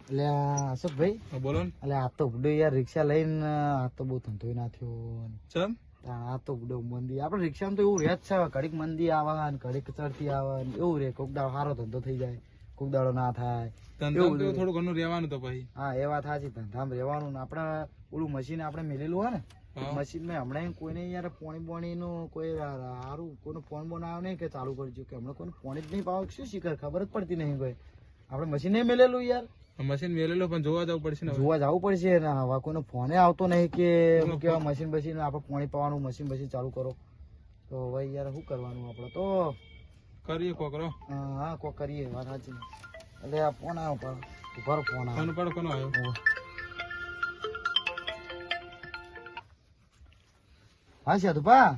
એટલે અશોકભાઈ બોલો ને. એટલે આ તો બુડો યાર રિક્ષા લઈને આ તો બહુ ધંધો ના થયો. ચમ આ તો બુડો મંદી આપડે રિક્ષામાં તો એવું રહે જ છે. ઘડીક મંદી આવે ને ઘડીક ચડતી આવે ને એવું રે. કોક દાડો સારો ધંધો થઈ જાય, કોક દાડો ના થાય. ધંધા તો થોડું ઘણું રહેવાનું તો પછી. હા એ વાત સાચી. ધંધામાં રહેવાનું ને આપડે ઓલું મશીન આપણે મેલેલું હોય ને મશીન માં હમણાં કોઈને યાર પોણી નું કોઈ સારું કોઈનો ફોન બોન આવ્યો નહીં કે ચાલુ કરજો કે હમણાં કોઈને ફોન જ નહીં પાવ શું શીખર ખબર જ પડતી નહીં કોઈ. આપડે મશીન નહીં મેલેલું યાર. મશીન મેલેલો પણ જોવા જવું પડશે ને. જોવા જવું પડશે ને. હવે કોઈનો ફોને આવતો નહીં કે કેવા મશીન બશીન આપડે પાણી પાવાનું મશીન બશીન ચાલુ કરો તો ભાઈ યાર શું કરવાનું આપડે તો કરીએ કોકરો. હા કોક કરીએ. વાત સાચી. એટલે આ ફોન આવ્યો પણ ઉભારો ફોન આવ્યો. ફોન પર કોનો આવ્યો? હા સાધુભા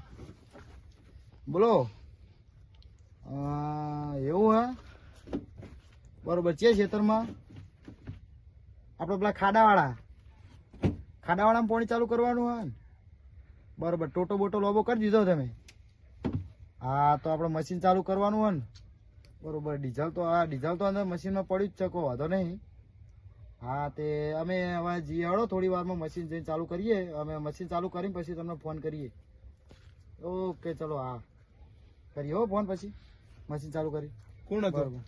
બોલો. એવું હે બરોબર. છે ખેતરમાં આપડે પેલા ખાડાવાળામાં પાણી ચાલુ કરવાનું હોય ને બરોબર. ટોટો બોટો લોબો કરી દીધો તમે? હા તો આપડે મશીન ચાલુ કરવાનું હોય ને બરોબર. ડીઝલ તો અંદર મશીનમાં પડ્યું જ છે, કોઈ વાંધો નહીં. હા તે અમે હવે જી હળો થોડી વારમાં મશીન જઈને ચાલુ કરીએ. અમે મશીન ચાલુ કરીને પછી તમને ફોન કરીએ. ઓકે ચલો. હા કરીએ હો ફોન પછી મશીન ચાલુ કરી. કોણ હતું? બરોબર.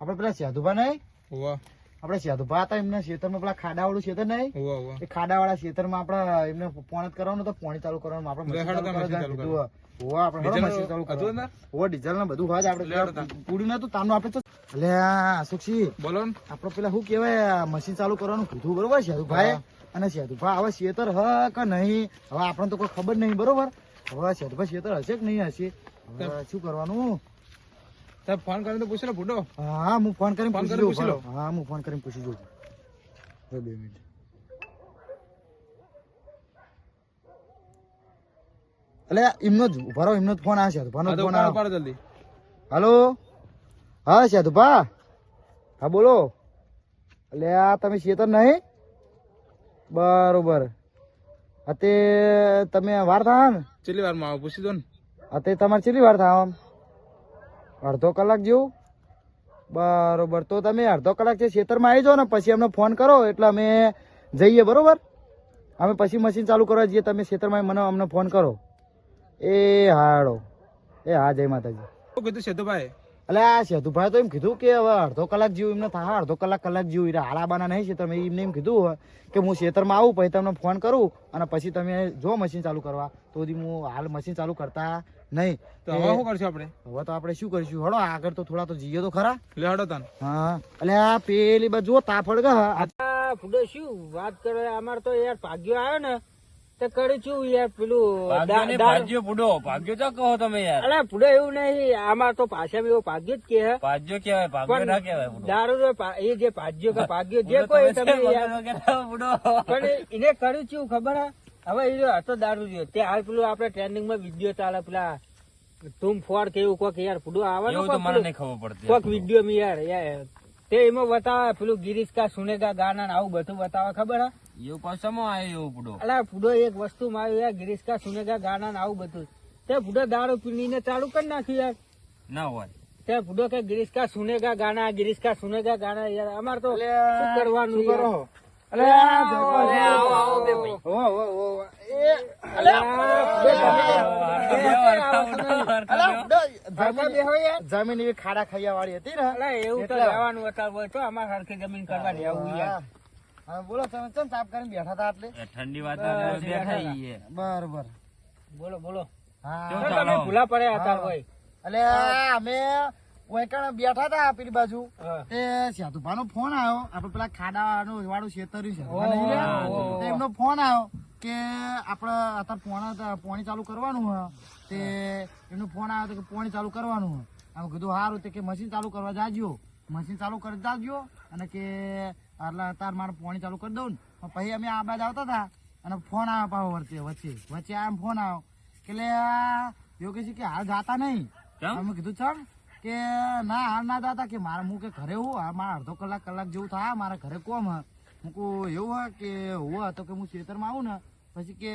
આપડે પેલા સાધુભા નહીં? વાહ આપડે સાધુભા હતા એમના ખેતરમાં પેલા ખાડાવાળું ખેતર નહીં? વાહ વાહ. એ ખાડાવાળા ખેતરમાં આપડે એમને પોણ જ કરવાનું તો પોણી ચાલુ કરવાનું. આપડે મશીન ચાલુ કીધું. હોવા આપણે મશીન ચાલુ કરવાનું. હોવા ડીઝલ ને બધું હોય આપડે પૂરી નતું તાનું આપડે તો. એટલે અશોકસિંહ બોલો ને. આપડે પેલા શું કેવાય મશીન ચાલુ કરવાનું કીધું બરોબર સાધુભાઈ. અને સાધુભા હવે ખેતર હ કે નહીં હવે આપણને તો કોઈ ખબર નહીં બરોબર. હવે સાધુભાઈ ખેતર હશે કે નહીં હશે હવે શું કરવાનું? સાહેબ ફોન કરીને તો પૂછો ને ફૂટો. હા હું ફોન કરીને પૂછી પૂછી લો. જોઉં. હા હું ફોન કરીને પૂછી જોઉં. 2 મિનિટ. એટલે એમનો જ ઉભારો એમનો જ ફોન આવે છે. ફોન પાડો જલ્દી. હાલો હા સાધુભા. હા બોલો. એટલે આ તમે ખેતર નહીં બરોબર. તે તમે વાર થા ને? કેટલી વાર માં આવો પૂછી દો ને. તે તમારે કેટલી વાર થા? આમ અડધો કલાક જેવું બરોબર. તો તમે અડધો કલાક છે ખેતરમાં આવી જાઓ ને પછી અમને ફોન કરો એટલે અમે જઈએ બરોબર. અમે પછી મશીન ચાલુ કરવા જઈએ. તમે ખેતરમાં અમને ફોન કરો. એ હાડો. એ હા જય માતાજી. શું કીધું સેતુભાઈ? એટલે આ સેતુભાઈ તો એમ કીધું કે હવે અડધો કલાક જેવું એમને થાય. અડધો કલાક જેવું એટલે હાલાબાના નહીં છે. તમે એમને એમ કીધું કે હું ખેતરમાં આવું પછી તમને ફોન કરું અને પછી તમે જો મશીન ચાલુ કરવા તો હું હાલ મશીન ચાલુ કરતા નહીં. તો હવે શું કરશું આપણે? હવે તો આપણે શું કરીશું? હળો આગળ તો થોડા તો જઈએ તો ખરા. લે હડો તાન. હા એટલે આ પેલી બાજુ તાફડ ગયા ફૂડો શું વાત કરો? અમાર તો યાર ભાગ્યો આવ્યો ને તે કરી છું યાર પેલું ભાગ્યો ફૂડો ભાગ્યો તો કહો તમે યાર. અરે ફૂડો એવું નહીં. અમાર તો પાછા એવો ભાગ્યો જ કે ભાગ્યો કેવાય ભાગ્યો ના કેવાય ફૂડો. દારૂ એ જે ભાગ્યો કે ભાગ્યો જે કોઈ તમે યાર ફૂડો પણ એને કર્યું છું ખબર હે? હવે એ હતો દારૂ રહ્યો તે હાલ પેલું આપડે ટ્રેન્ડિંગ માં વિડીયો ચાલે પેલા તુમ ફોડ કે એવું કોક યાર ફૂડો આવે એવું તો મને નહીં ખબર પડતી. કોક વિડીયો માં યાર તે એમાં બતાવે પેલું ગિરીશ કા સુનેગા ગાના ને આવું બધું બતાવે ખબર હે? એવું પાછામાં આવ્યું એવું ફૂડો. અલા ફૂડો એક વસ્તુ માં યાર ગિરીશ કા સુનેગા ગાના ને આવું બધું તે ફૂડો દારૂ પીને ચાલુ કરી નાખ્યું યાર. ના હોય તે ફૂડો કે ગિરીશ કા સુનેગા ગાના યાર અમાર તો શું કરવાનું યાર? જમીન એવી ખાડા ખૈયા વાળી હતી ને એવું તો રહેવાનું હોય તો અમારે સરખી જમીન કરવા રહેવું યાર. હા બોલો તમે ચમ તાપ કરીને બેઠા હતા એટલે ઠંડી વાત બેઠા છીએ. બરોબર. બોલો હા કેવું તમે ભૂલા પડ્યા હતા હોય. એટલે અમે બેઠા હતા પેલી બાજુ તે સાધુભાનો ફોન આવ્યો. આપડે પેલા ખાડા વાળું ખેતર છે એમનો ફોન આવ્યો કે આપડે અત્યારે પોણી ચાલુ કરવાનું હોય. તે એમનો ફોન આવ્યો કે પોણી ચાલુ કરવાનું હોય. આમ કીધું સારું તે કે મશીન ચાલુ કરવા જાજો. મશીન ચાલુ કરી જાજો અને કે એટલે અત્યારે મારે પોણી ચાલુ કરી દઉં ને પછી અમે આ બાજુ આવતા હતા અને ફોન આવ્યો પાછો વચ્ચે આમ ફોન આવ્યો કે યોગેશ કે હાલ જાતા નહીં. અમે કીધું ચમ કે ના હાલ ના જાતા કે મારે હું કે ઘરે હું મારે અડધો કલાક જેવું થાય મારે ઘરે કોમ હું કહું એવું હોય કે હોય તો કે હું ખેતરમાં આવું ને પછી કે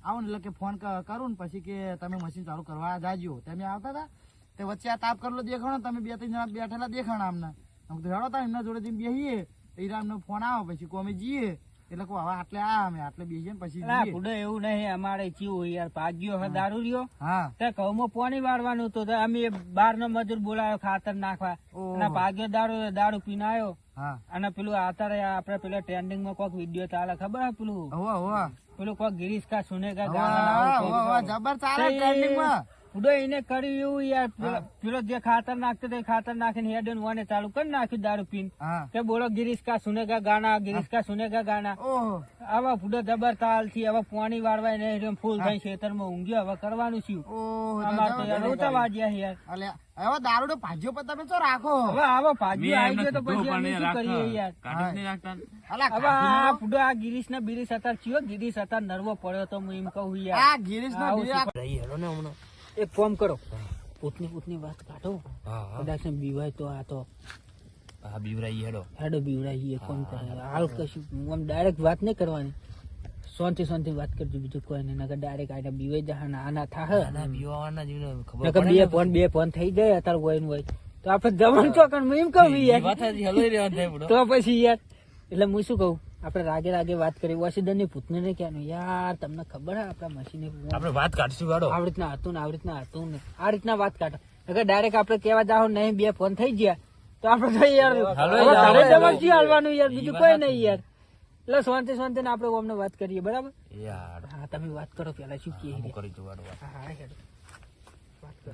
આવું ને એટલે કે ફોન કરું ને પછી કે તમે મશીન ચાલુ કરવા જાજો. તમે આવતા હતા તે વચ્ચે આ તાપ કરેલો દેખાણો તમે 2-3 જણા બેઠેલા દેખાણા અમને. હેડો તા એમના જોડે બેસીએ ઈરામનો ફોન આવે પછી કોઈ અમે જઈએ એટલે કોઈ હવે આટલે આ અમે આટલે બેસીએ ને પછી અલા જઈએ. ફૂડો એવું નહીં અમારે ચીવું યાર ભાગ્યો હે દારૂ રહ્યો હા તે ઘઉંમાં પાણી વાળવાનું હતું તો અમે બાર નો મજૂર બોલાયો ખાતર નાખવા ઓહો. અને ભાગ્યો દારૂ પીને આવ્યો હા અને પેલું અત્યારે આપડે પેલા ટ્રેન્ડિંગ માં કોઈક વિડીયો ચાલે ખબર હે પેલું હોવા કોઈક ગિરીશ કા સુનેગા હોવા જબર ચાલે trending માં. ફૂડો એને કર્યું એવું યાર પેલો જે ખાતર નાખતો તો એ ખાતર નાખીને હેડ વને ચાલુ કરી નાખ્યું દારૂ પીને હા કે બોલો ગિરીશ કા સુનેગા ગાના ગિરીશ કા સુનેગા ગાના ઓહો આવા ફૂડો જબર તાલ થી હવે પાણી વાળવાય ને ફૂલ થઈ ખેતર માં ઊંઘ્યો હવે કરવાનું શું ઓહો અમારે તો યાર રોતા વાગ્યા યાર અલ્યા હવે દારૂ તો ભાજ્યો પર તમે તો રાખો હવે આવો ભાગ્યો મેં આવી એમને ગયો તો કીધું પછી પણ અમે એ શું કરીએ યાર કાઢી જ નહીં રાખતા. અલા હવે આ ફૂડો આ ગિરીશ ને બિરીશ હતા ચિયો ગિરીશ હતા નર્વો પડ્યો તો હું એમ કહું યાર આ ગિરીશ નો આવું એક ફોર્મ કરો પૂતની વાત કાઢો કદાચ ને બીવાય તો આ તો હા બીવરાઈ હેડો હેડો બીવડાઈએ કોણ કરે હાલ કશું આમ ડાયરેક્ટ વાત નહીં કરવાની શાંતિ વાત કરજો બીજું કોઈ નહીં નકર ડાયરેક્ટ આને બીવાઈ જા આના થાહ બીવાના જીવને ખબર નકર બે ફોન થઈ જાય અત્યારે હોય ને હોય તો આપડે જવાનું ચોકન હું એમ કહું યાર હલોઈ રહ્યો થાય બુડો. તો પછી યાર એટલે હું શું કહું આપડે રાગે વાત કરી વસીદન ની ભૂતને ને ક્યાં યાર તમને ખબર હે આપડા મશીન આપણે વાત કાઢશું વાડો. આવી રીતના હતું ને આ રીતના વાત કાઢો નકર ડાયરેક્ટ આપડે કેવા જાવ નહીં બે ફોન થઈ ગયા તો આપડે તો યાર હવે તારે જવાબ શું હાલવાનું યાર બીજું કોઈ નહીં યાર એટલે શાંતિ ને આપડે અમને વાત કરીએ બરાબર યાર હા તમે વાત કરો પેલા શું કહે હું કરી છું વાડો. હા હેડો વાત કરો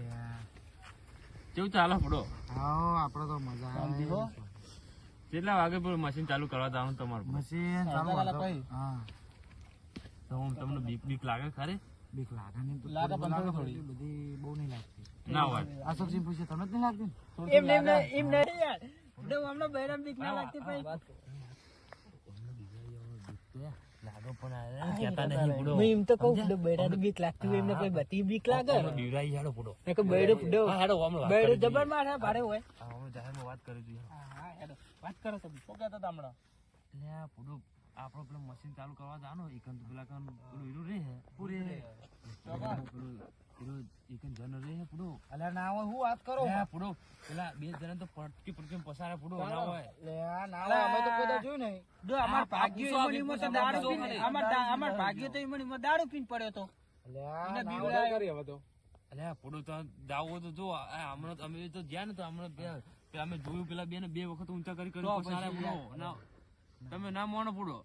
કેવું ચાલે બુડો? હા આપડે તો મજા આવે કેટલા વાગે પેલું મશીન ચાલુ કરવા જવાનું તમારું? મશીન ચાલુ હતો. હા તો હું તમને બીક લાગે ખરી? બીક લાગે ને તો થોડી બધી બહુ નહીં લાગતી. ના હોય. અશોકસિંહ પૂછે તમને જ નહીં લાગતી એમ નહીં યાર હમણાં બૈરામ બીક ના લાગતી ભાઈ લાગો પણ કહેતા નહીં બુડો. હું એમ તો કહું બૈરા બીક લાગતી હોય એમને કોઈ બધી બીક લાગે બીવરાઈ હેડો બુડો. બૈરો હા હેડો અમે વાત બૈરો કરી જબર મારે ભારે હોય હા અમે જાહેરમાં વાત કરી દીધી. હા હેડો વાત કરો તમે શું કહેતા હતા હમણાં એટલે આ બુડો આપણો પેલું મશીન ચાલુ કરવા જાનો એકન પેલા કન પેલું હીરો રે હે પૂરે પેલું હીરો એકન જન રે હે બુડો. અલ્યા ના હોય હું વાત કરો લે બુડો પેલા બે જણ તો પડકી પસારે બુડો ના હોય. લે આ ના હોય અમે તો કોઈ દા જોયું નહીં જો અમાર ભાગ્યો ઈમોની માં તો દારૂ પીને અમાર ભાગ્યો તો ઈમોની માં દારૂ પીને પડ્યો તો અલ્યા એને ના બીવડાય કરી હવે તો અલ્યા બુડો તો જાવ તો જો આ હમણાં અમે તો જ્યાં ને તો હમણાં પેલા અમે જોયું પેલા બે ને 2 વખત ઊંચા કરી પસારે બુડો. ના તમે ના મોનો બુડો.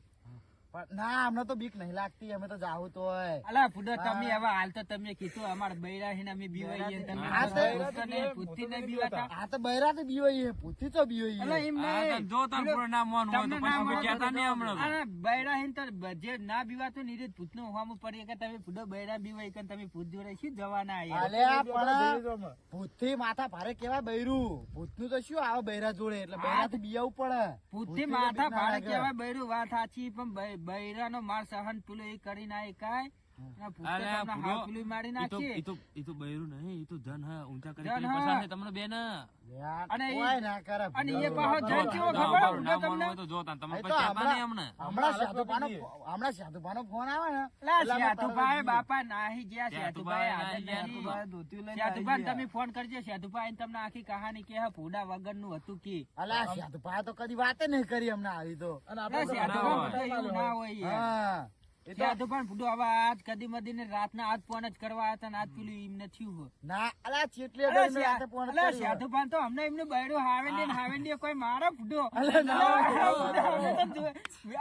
પણ ના અમને તો બીક નહીં લાગતી અમે તો જાવું તો હોય અલા ફુડો તમે હવે હાલ તો તમે કીધું અમાર બૈરા છે ને અમે બીવાઈએ તમે હા, તો ભૂતને નહીં, ભૂતથી નહીં બીવાતા આ તો બૈરા થી બીવાઈએ પૂછી તો અલા બીવાઈએ એમ આ નહીં. તો જો તાર બુડો ના મોન હોય તો તમને પછી ના અમે મળે કહેતા તો નહીં હમણાં તો. અલા બૈરા હે ને તો જે ના બીવાતું ને એ રીત ભૂતનું હોવાનું પડી કે તમે ફુડો બૈરા બીવાય કે તમે ભૂત જોડે શું જવાના યાર અલ્યા પણ ભૂત થી માથા ભારે કેવાય બૈરું ભૂત નું તો શું આવે બૈરા જોડે એટલે બૈરા થી બીયાવું પડે ભૂતથી માથા ભાડે કહેવાય બૈરું વાત સાચી પણ બૈરાનો માર સહન પેલો એ કરી ના એકાય આ ભૂતે અલ્યા તમને બુડો, હાવ પેલું મારી ઈ તો- નાખશે ઈ તો- ઈ તો બૈરું નહીં, ઈ તો જન હે, ઊંચા કરી જન કરી હે. પસાર છે તમને બે ને. યાર, અને એ- કોઈ ના કરે અને એ ભૂંડો. પાછો જન કેવો ના, ખબર બરાબર, ના તમને? મોન હોય તો જો તાન, તમે એ પછી તો કહેતા નહીં હમણાં અમને. હમણાં સાધુભાનો ફોન આવે ને લા, એટલે અમે સેતુભાઈ તરત બાપા નાહી ગયા સેતુભાઈ સેતુભાઈ નાહી આગળ ગયા. નહીં. સેતુભાઈ તમે ફોન કરજો સેતુભાઈ તમને આખી કહાની કે ફૂડા વગર નું હતું કે અલા સાધુભા તો કદી વાતે નહીં કરી અમને આવી તો લા, સેતુભાઈ ફૂડો એવું ના હોય યાર. હા એ તો સેતુભાઈ ફૂડો હવે આજ કદી મદી ને રાતના આજ ફોન જ કરવા હતા ને આજ પેલું એમને થયું હોય. ના અલા ચેટલી અલા, અગર રાતે ફોન અલા, કર્યો. સેતુભાઈ તો અમને એમને બૈરું હાવેંડી કોઈ મારો ફૂડો અલા, ના.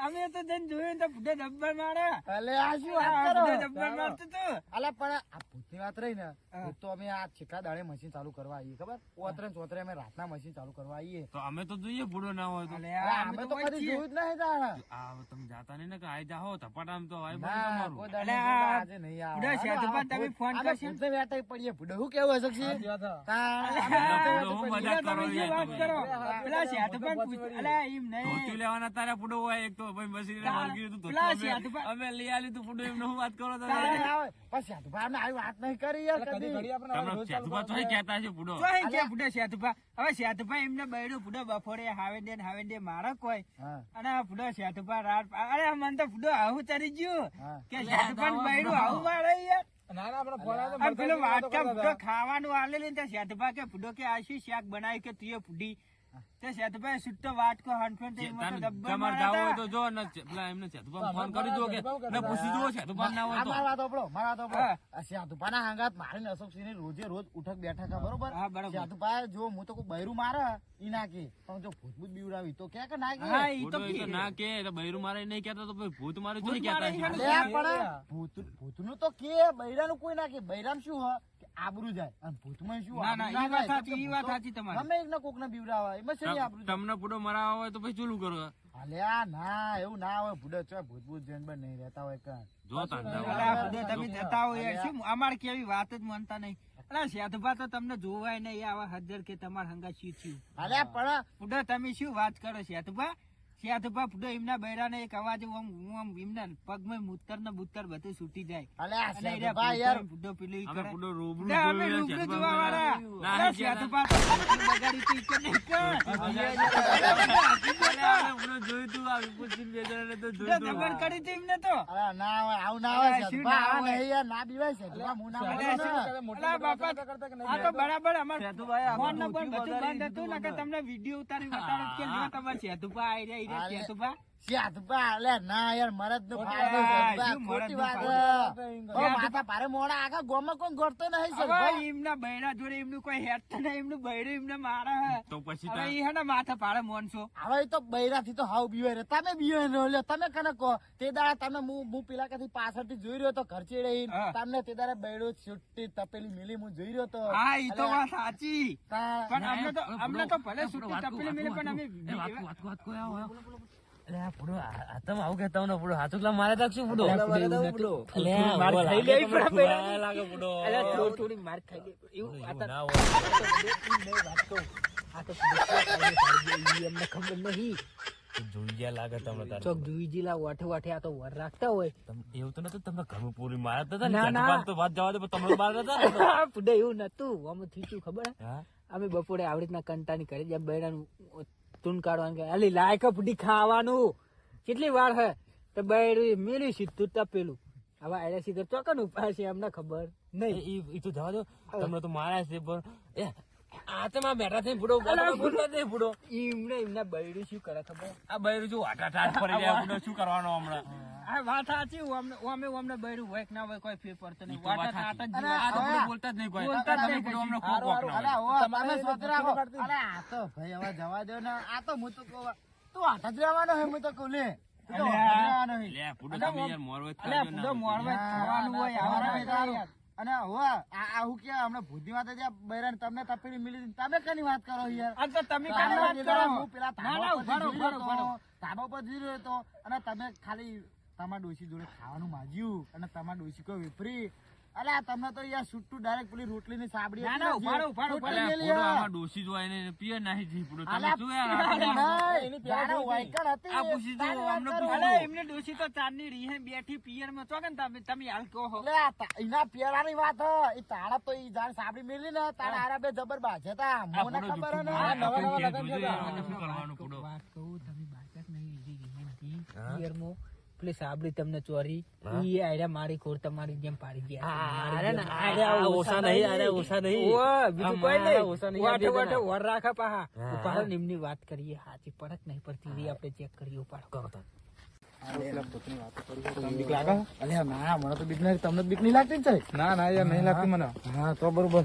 અમે તો જઈને જોયું તો ફૂડો ડબ્બર મારે અલે આ શું વાત આ કરો ફૂડો ડબ્બર મારતું હતું. અલા પણ આ ભૂતની વાત રહી ને ભૂત તો અમે આ છેલ્લા દાડે મશીન ચાલુ કરવા આવીએ ખબર ઓતરે ને ચોતરે અમે રાતના મશીન ચાલુ કરવા આવીએ તો અમે તો જોઈએ બુડો ના હોય તો. અલે, અલા, અમે અમે તો તો કોઈ કદી છીએ. જોયું જ નહીં તાણે. આ તમે જાતા નહીં ને કે આઈ જાહો ધપાટામ તો આઈ ના તમારું. કોઈ દાડે અલે, નહીં, આ આજે નહીં આવે. ભૂડા હાલો, સેતુભા, હાલો, તમે ભૂત- ફોન હાલો, કરશો? ભૂતને વેટાઈ પડીએ ભૂડા શું કેવું હશે છે? ભૂડો હું મજાક કરો તમે જે યાર વાત તમે. કરો પેલા સેતુભાઈ પૂછ- અલા, એમ નહીં. ધોતિયું લેવાના તારા ફૂડો હોય એક તો ભાઈ મશીન હળગી હતું પેલા ધોતિયું સેતુભા- અમે લઈ આલી તું ફૂડો એમને હું વાત કરો તો તારે આવે. પણ સાધુભા અમને આવી વાત નહીં કરી યાર કદી. તમને સેતુભા તો કહેતા છે ફૂડો. તો અહીં ક્યાં ફૂડો સેતુભા? હવે સેતુભા એમને બૈરું ફૂડો બફોરે હાવે મારે કોઈ હા, અને આ ફૂડો સેતુભા રાત અરે મને તો ફૂડો આવું ચડી ગયું હા. કે સેતુભા બૈરું આવું મારે યાર આ પેલો વાટકા ફૂડો ખાવાનું આલેલું ને તે સેતુભા કે ફૂડો કે આ શું શાક બનાવ્યું કે તું એ ફૂડી તે સેતુભાઈ છૂટો વાટકો હંફેન તે એમાં તો ડબ્બા તમારે માર્યા જાવ હોય હતા. તો જો ને પેલા એમને સેતુભાઈ ફોન કરી દો કે ને પૂછી દો સેતુભાઈ ના હોય આ તો મારી વાત સાંભળો, મારી વાત સાંભળો. હા. આ સેતુભાના હાંગાત મારે ને અશોકસિંહને રોજે રોજ ઉઠક બેઠક છે, બરોબર? હા, બરોબર. સેતુભાઈ જો હું તો કોઈ બૈરું મારે ઈ ના કે, પણ જો ભૂત બીવડાવી તો કે ના કે? હા, ઈ તો ભૂતો એ તો કે. ના કે તો બૈરું મારે નહીં કહેતા તો પછી ભૂત મારે ભૂત જોઈ કહેતા મારે છે. ઈ અલ્યા પણ ભૂતનું તો કે, બૈરાનું કોઈ ના કે. બૈરામ શું હ કે આબરૂ જાય, અને ભૂતમાં શું ના, ના, આબરૂ ઈ વાત જાય. સાચી, ઈ વાત સાચી તમારી. ગમે એકને કોકને બીવડાવે, એમાં શેની આબરૂ જાય? તમને પૂડો મરાવા હોય તો પછી ચૂલું કરો અલ્યા ના, એવું ના હોય. ભૂડે ચોય ભૂત જનબર નહીં રહેતા હોય કાં. જો તાંડા અલા, બધે તમે જતા હોય યાર, શું અમારે કેવી વાત જ માનતા નહીં. અલા, સેતુભા તો તમને જોવાય નહીં આવા હજાર કે તમારા હંગા શું થયું. અલ્યા પણ પુડો તમે શું વાત કરો સેતુભા? સેતુભા પુડો એમના બૈરાને એક અવાજ આમ એમના પગમાં મૂતર ને બુતર બધું છૂટી જાય. અલ્યા અને એ સેતુભા યાર, પુડો પેલું ઈ અમે કરે. પૂડો રૂબરૂ ના, અમે જોયું રૂબરૂ સેતુભાઈ જોવા વાળા. ના, અલા, જ્યાં સેતુભા તો બધું બગાડી તું ઈ કે નહીં કર. અમે પૂડો જોયું તું આ વિપુલસિંહ બેચારાને તો પુડો જોયું તું. દમણ કરી તું એમને તો. અલ્યા ના હોય, આવું ના હોય અલ્યા, શું સેતુભા, ના આ હોય? નહીં યાર, ના બીવાય સેતુભા, હું ના અલ્યા, બોલું ને. અલા, બાપા, આ તો બરાબર અમારે ફોન નંબર બધું બંધ હતું ને કે તમને વિડીયો ઉતારી બતાડો કે લ્યો તમારે સેતુભા આઈ રહ્યા સેતુભા. સેતુભા, અલ્યા ના યાર, મરદ નું ફાયદો અલ્યા, સેતુભા, શું ખોટી મરદનું વાત ફાયદો? છે. ઓ માથા ભારે મોડા આખા ગામમાં કોઈ ગોળતો નહીં સેતુભા. હવે એમના બૈરા જોડે એમનું કોઈ હેત નહીં, એમનું બૈરું એમને મારે હે. તો પછી હવે તાર- ઈ હે ને માથા પાડે મોનસો. હવે ઈ તો બૈરાથી તો હાવ બીવે રે. તમે બીવે રે લ્યો, તમે કને કહો તે દાડા તમે હું પેલા કથી પાછળથી જોઈ રહ્યો તો ઘર ચેડે ઈ. હા. તમને તે દાડા બૈડો છૂટી તપેલી મિલી હું જોઈ રહ્યો તો. હા, ઈ તો અલ્યા, વાત સાચી. તા- પણ અમને તો ભલે પૂડો છૂટી વાત તપેલી મિલે પણ અમે વાત કોઈ આવો અરે પૂડો આ તમે આવું કહેતા હો ને પૂડો હાથું પેલા મારે તાકશું પૂડો થોડી માર ખાઈ લેવી પડે બૈરાની. લાગે પૂડો અલ્યા, થોડી માર ખાઈ લેવી. એવું આ તો- ના હોય નહીં વાત કહું. આ તો ઈ એમને ખબર નહીં. જોઈ ગયા લાગે તમને તારે ચોક જોઈ જીલા વાઠે વાઠે આ તો વર રાખતા હોય. એવું તો નતું તમે ઘરમાં પૂરી મારતા હતા ના, ને ના. સેતુભાઈ તો વાત જવા દે પણ તમે મારતા હતા ને. પુડે એવું નતું. આમ થયું ખબર હે? હા અમે બપોરે આવી રીતના કંટાની કરી જ્યાં બૈરાનું તૂન કાઢવાનું કે અલી લાયક ફૂટી ખાવાનું કેટલી વાર હે તો બૈરું મેલી સીધું તપેલું. હવે આયરા શીખર ચોકન ઉપાય છે એમને ખબર નહીં. એ તો જવા દો તમને તો માર્યા છે પણ એ આ તો માં બેઠા થઈને પૂડો બોલતા જ નહીં પૂડો એમને એમના બૈરું શું કરે ખબર? આ બૈરું જો વાટા ટાટ ફરી જાય પૂડો શું કરવાનો હમણાં આ વાત સાચી. અમે બૈરું હોય કે ના હોય કોઈ ફેર પડતો નહીં. ઈ તો વાત વાટા ટાટ જ સાચી. જોવા. આ તો પૂડો બોલતા જ નહીં કોઈ બોલતા જ તમે નહીં પૂડો કશું. હમણાં કોક કોક ના અલા, હોય. ઓ, તમે શોધી રાખો. અલા, આ તો ભાઈ હવે જવા દો ને. આ તો હું તો કહું, તું હાથ જ રહેવાનો હે, હું તો કહું લે. તું તો હાથ જ રહેવાનો હે. લે પૂડો તમે યાર મોરવે જ અલ્યા, કરજો પુડો ના મોરવા ના, થવાનું હોય ના, આવા ના, હોય તારું. યાર. અને હવે આ હું કે હમણાં ભૂતની વાત હતી, આ બૈરાને તમને તપેલી મિલી હતી. તમે કની વાત કરો યાર? આ તો તમે તારા કાની વાત પેલા કરો? હું પેલા ના, ના, ધાબા પર ઉભારો, જોઈ ઉભારો, રહ્યો ઉભારો. તો, ધાબા પર જોઈ રહ્યો તો, અને તમે ખાલી તમારા ડોશી જોડે ખાવાનું માજ્યું અને તમારા ડોશી કોઈ વિપરી. અલ્યા તમને તો યાર છૂટું ડાયરેક્ટ પેલી રોટલીની સાબડી ના, હતી ના, ને, ઉભારો, જે ઉભારો, રોટલી અલ્યા, મેલી પૂડો હે. આમાં ડોશી જો એને પીએ નાહી જઈ પૂડો તમે અલ્યા, શું યાર આ પૂડો? નહીં, જાણે વાયકણ હતી. આ પૂછી જો, તારી વાત અમને કરું. પૂછો. અલે, એમને ડોશી તો ચાંદની રીહે બેઠી પિયરમાં છો કે ને તમે હાલ કહો છો. એટલે આ એના પેરાની વાત હ. એ તારા તો ઈ જાણ સાબડી મેલી ને તારા હારા બે જબર બાજે તા. આ મને પૂડો ખબર હે ને. જુઠ્ઠું આ બોલે. નવા નવા લગન આપણે છે. જોજે, શું કરવાનું પૂડો? વાત કહું, તમે બાજક નહીં લીધી રીહેથી. પિયરમાં પેલી સાબડી તમને ચોરી ઈ આયરા મારી ખોર તમારી જેમ પાડી ગયા. અરે ના, આ ઓછા નહીં, અરે ઓછા નહીં. ઓય, બીજું કોઈ આ મારા નહીં. ઓછા નહીં, વાટે આ બે વાટે જણા. વર રાખા પાહા. હા. ઉપાડો ને એમની વાત કરીએ. હાચી પડક નહીં પડતી રી આપણે ચેક કરીએ. ઉપાડો. બીક લાગે? અલ્યા ના, મને તો બીક નહીં. તમને બીક નહીં લાગતી ને સાહેબ? ના ના યાર નહીં લાગતી મને. હા તો બરોબર.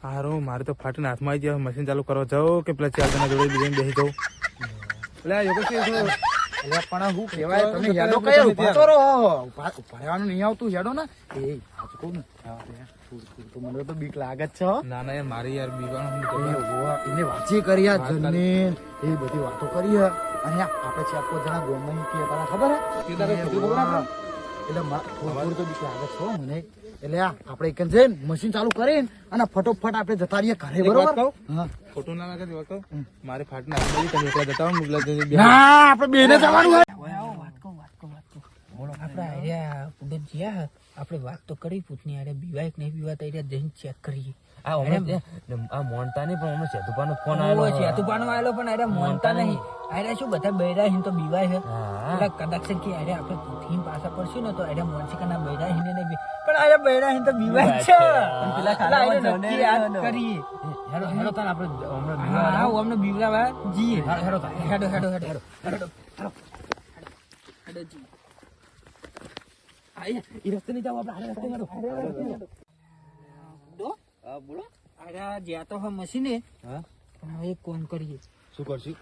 હારું મારે તો ફાટીને હાથમાં આવી ગયા મશીન ચાલુ કરવા જાઉં કે પેલા ચાર જણા જોડે બીજાને બેસી જાઉં. એટલે આ યોગેશ અલ્યા પણ હું કહેવાય, તમે હેડો કયો ઉભા તો રહો. ઉભા રહેવાનું નહીં આવતું, હેડો ને. એ સાચું કહું ને, હા, યાર, તો મને તો બીક લાગે જ છે હો. ના ના યાર મારી યાર બીવાનું એ હોવા, એને વાંચી કરી આ જનની, એ બધી વાતો કરી હે. અને આપણે ચાર પાંચ જણા ગોમમાં કે તને ખબર હે? તારે કીધું ખબર આપણે? એટલે થોડું તો બીક લાગે છે હો મને. એટલે આપણે એક જઈને મશીન ચાલુ કરીને અને ફટોફટ આપણે જતા રહીએ ઘરે, એક વાત બરોબર? કહું? હા. ખોટું ના લાગે તે વખત મારે ફાટીને હાથમાં આવી, તમે એકલા જતા રહો, પેલા જઈને બે- ના, આપણે બેને જવાનું હે. વાત કહું. આપણે આર્યા પુડે જ્યાં આપણે વાત તો કરી પૂછની આરે બીવાય કે નહીં બીવાતા આર્યા જઈને ચેક કરીએ. આ હમણાં આ મોનતા નહીં પણ હમણાં સેતુભાઈનો ફોન આવેલો છે. સેતુપાનો આવેલો પણ આરે મોનતા નહીં. આરે શું બધા બૈરા હિન તો બીવાય છે. હા. એટલે કદાચ છે કે આરે આપણે પૂછીને પાછા પડશું ને તો આરે મોનસી કના બૈરા હિને નહીં પણ આરે બૈરા હિન તો બીવાય છે. અને પેલા એટલે આરે નક્કી યાદ કરીએ. હેડો તાર આપણે હમણાં હા અમને બીવરાવા જીએ હેડો તાર હેડો જીએ એ રસ્તે નહીં જાવ આપણે રસ્તે હેડો બોલો અરે જ્યાં તો હા મશીને હા પણ હવે એક કોમ કરીએ શું કરશું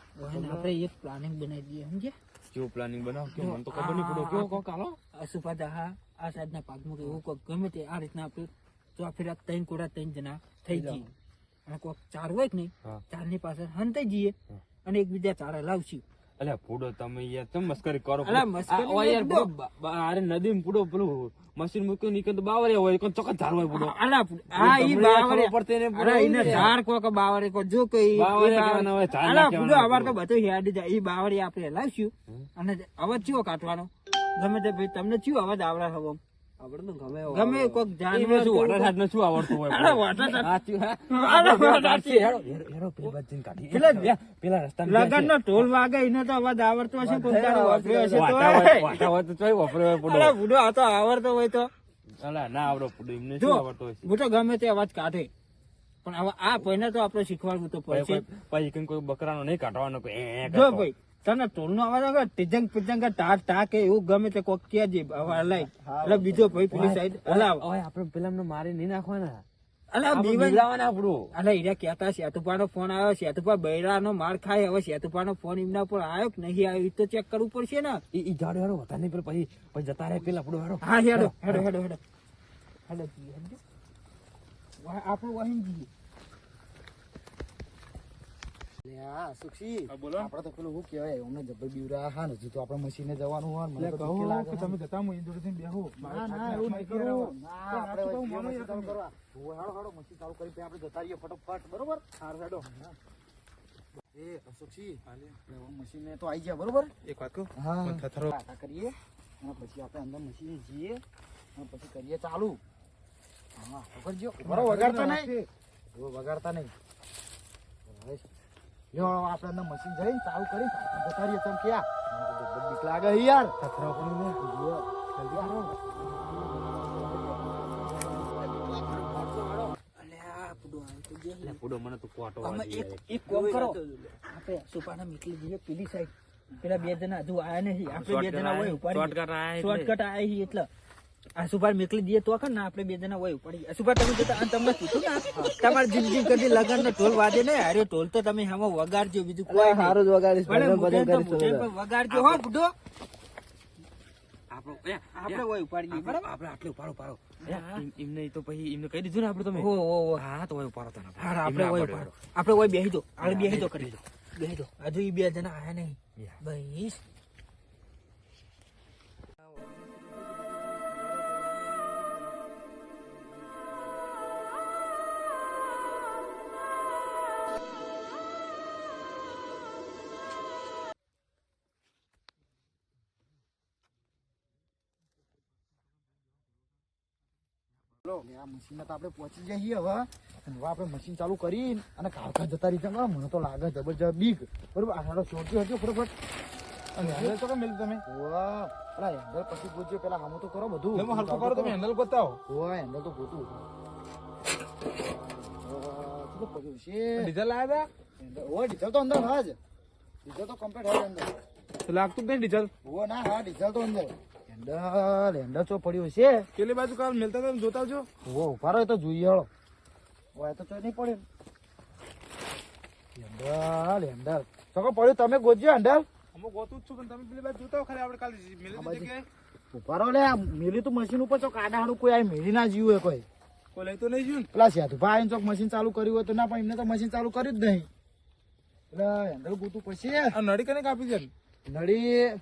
આપણે એક પ્લાનિંગ બનાવી દઈએ સમજે કેવું પ્લાનિંગ બનાવ કે મને તો ખબર નહીં પડ્યો કેવો કોક હાલો અશુપાદા હા આ સાઈડના ભાગમાં કે એવું કોક ગમે તે આ રીતના આપણે ચોફેરા 3 કોડા 3 જણા થઈ જઈએ અને કોક 4 હોય કે નહીં હા. 4 ની પાછળ હંતાઈ જઈએ અને એકબીજા ચારા લાવશું અલ્યા ફૂડો તમે યાર તમે મસ્કરી કરો અલા, મસ્કરી આ યાર નહીં, ફૂડો અરે નદી ફૂડો પેલું મશીન મૂક્યું નીકળ તો બાવરિયા હોય કોઈ ચોક્કસ ઝાડ હોય ફૂડો અલા હા ઈ તમને બાવરે ખબર પડતી નહીં, અરે ઈને ઝાડ કોક બાવરે કો જો કઈ બાવરે કહેવાના હોય, ઝાડ ના અલા કહેવાના પૂડો હોય, આવાર તો પૂડો. બધું હેડી જાય ઈ બાવરી આપણે લાવશું અને અવાજ ચિયો કાઢવાનો ગમે તે ભાઈ તમને ચિયો અવાજ આવડે હવે આપણે તો ગમે ગમે કોક એમાં જાનવર શું વાટર હાથને શું આવડતું હોય અલા વાટર હાથ. સાચું, હા? અલા વાટર હાથ. હેડો પેલી બાજુ જઈને કાઢીએ. પેલા- પેલા રસ્તામાં લગન નો ઢોલ વાગે એને તો અવાજ આવડતો હશે કોક દાડો વાપર્યો હશે તો વાટા હોય તો ચોય વાપરે હોય ફૂડો. અલા બુડો આ તો આવડતો હોય તો અલા, ના આવડો ફૂડો એમને જો શું આવડતો હોય છે? બુડો ગમે તે અવાજ કાઢે પણ હવે આ પહેલા તો આપણે શીખવાડવું તો પડશે પછી કઈ કોઈ બકરાનો નહીં કાઢવાનો કોઈ એ જો કરતો. ભાઈ તને ટોલ નો અવાજ આવે ટીજંગ પિજંગ ટાક ટાક એવું ગમે તે કોક કે જે હલાય એટલે બીજો ભાઈ પેલી સાઈડ હલાવ ઓય આપણે પેલા એમને મારી નહીં નાખવાના અલા આપણે બીવન બીવડાવવાના આપણું. અલા ઈરા કહેતા સેતુપાનો ફોન આવ્યો સેતુપા બૈરાનો માર ખાય હવે સેતુપાનો ફોન એમના ઉપર આવ્યો કે નહીં આવ્યો ઈ તો ચેક કરવું પડશે ને ઈ જાડો હેડો હતા નહીં પેલા પછી જતા રહે પેલા આપણું હેડો. હા હેડો હેડો હેડો હેડો હેડો જીએ, હેડો. આપણે વહીન જઈએ લ્યા, સુખી. હા, બોલો. આપણે તો પેલું શું કહેવાય, અમને જબર બીવરા હા ને, હજુ તો આપણે મશીને જવાનું હોય ને, મને એટલે તો કહું બીક લાગે કે છે. તમે જતા હું જોડે થઈને બેહો ના, ના, એવું નહીં કરવું. ના, આપણે હવે મશીન ચાલુ કરવા. હોવે, હાલો, હાલો, મશીન ચાલુ કરી પછી આપણે જતા રહીએ ફટોફટ, બરોબર? હારું, હેડો. એ, સુખી, આપણે હવે મશીને તો આઈ ગયા, બરોબર? એક વાત કહું હા. મને થથરો આ કરીએ અને પછી આપણે અંદર મશીને જઈએ અને પછી કરીએ ચાલુ. હા, પકડજો. બરો વગાડતા નહીં. જો વગાડતા નહીં. હવે લ્યો, આપણે અંદર મશીન જઈને ચાલુ કરી જતા રહીએ. તમે ક્યાં? મને તો જબર બીક લાગે છે યાર. થથરો પડી ને જો, જલ્દી કરો. અલ્યા બુડો આવ્યો તો જે એટલે ફૂડો મને તો કોટો અમે વાગી એક જાય. એક કામ કરો આપણે સુપાના મીટલી જઈએ પેલી સાઈડ પેલા બે જણા હજુ આયા નહીં આપણે બે જણા હોય ઉપાડી શોર્ટકટ આયા એટલે. શોર્ટકટ આયા છીએ એટલે આ સુપાર મેકલી દઈએ તો ને આપણે બે જણા હોય ઉપાડી સુપાર તમે જતા અને તમને કીધું ને તમારે જીમ જીમ કરી લગન નો ઢોલ વાજે ને અરે ઢોલ તો તમે હામો વગાડજો બીજું કોઈ સારું જ વગાડીશ. ભલે ભજન મોઢે તો કરીશ મોઢે થોડું. પર વગાડજો હો બુડો આપણે આપણે હોય ઉપાડીએ બરાબર આપણે આટલે ઉપાડો પાડો એમને ઈ તો પછી એમને કહી દીધું ને આપણે તમે ઓ ઓ ઓ હા તો હોય ઉપાડો તને હા આપણે હોય ઉપાડો આપણે હોય બેહી દો આપણે બેહી દો કરી દો બેહી દો હજુ ઈ બે જણા આયા નહીં બસ આ મશીનમાં તો આપણે પહોંચી જઈએ હવે અને હવે આપણે મશીન ચાલુ કરી અને કારખા જતા રહી જાય. મને તો લાગે જબરજસ્ત બીક. બરોબર, આ હાડો છોડજો હજો ફટાફટ. અને હેન્ડલ તો કેમ મેલ્યું તમે વાહ, પેલા હેન્ડલ પછી ગોતજો, પેલા હામું તો કરો બધું. તમે હલકો કરો તમે હેન્ડલ બતાવો ઓય, હેન્ડલ તો ગોતું. વાહ, શું તો પડ્યું છે? ડીઝલ લાવ્યા હેન્ડલ, ઓય, ડીઝલ તો અંદર હા જ. ડીઝલ તો કમ્પ્લીટ હા અંદર. હતા તો લાગતું જ નહીં ડીઝલ ઓ ના, હા, ડીઝલ તો અંદર. હેન્ડલ તો પડ્યું છે. પેલી બાજુ કાલ મેલતા તમે જોતા આવજો ઓ ઉભા રહો તો જોઈએ હળો. ઓય તો ચોય નહીં પડે. હેન્ડલ ચોકો પડ્યું, તમે ગોતજો હેન્ડલ. અમુક ગોતું જ છું પણ તમે પેલી બાજુ જોતા હો ખાલી આપણે કાલે મેલી બાજુ. જગ્યાએ ઉભા રહો લે, આ મેલી તું મશીન ઉપર ચોક આડાહાડું કોઈ આ મેલી ના જીવ હોય કોઈ. કોઈ લઈ તો નહીં જોયું પેલા સેતુભા આવીને ચોક મશીન ચાલુ કર્યું હોય તો ના, પણ એમને તો મશીન ચાલુ કર્યું જ નહીં. એટલે હેન્ડલ ગોતું પછી આ નળી કને કાપી છે નળી.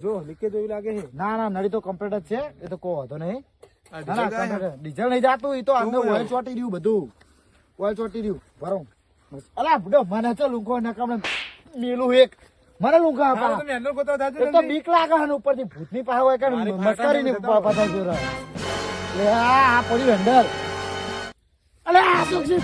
જો લીકેજ એવી લાગે છે ના ના, નળી તો કમ્પ્લીટ જ છે, એ તો કોઈ વાંધો નહીં. આ ના ના, ડીઝલ જાય complete. ડીઝલ નહીં જાતું, એ તો અંદર કેવું ઓઇલ ચોટી રહ્યું બધું. ઓઇલ ચોટી રહ્યું. ભરો. અલા બુડો, મને તો લુંખો નકામ મેલું એક. મને લુંખા હા, આપા. તમે હેન્ડલ ગોતા જાજો એક તો બીક લાગે હે ને, ઉપરથી ભૂતની પાસે હોય કે મારી મસ્કરી ની ભાષામાં પાછા જોરા. લે આ પડ્યું હેન્ડલ. અલે આ સુખસી.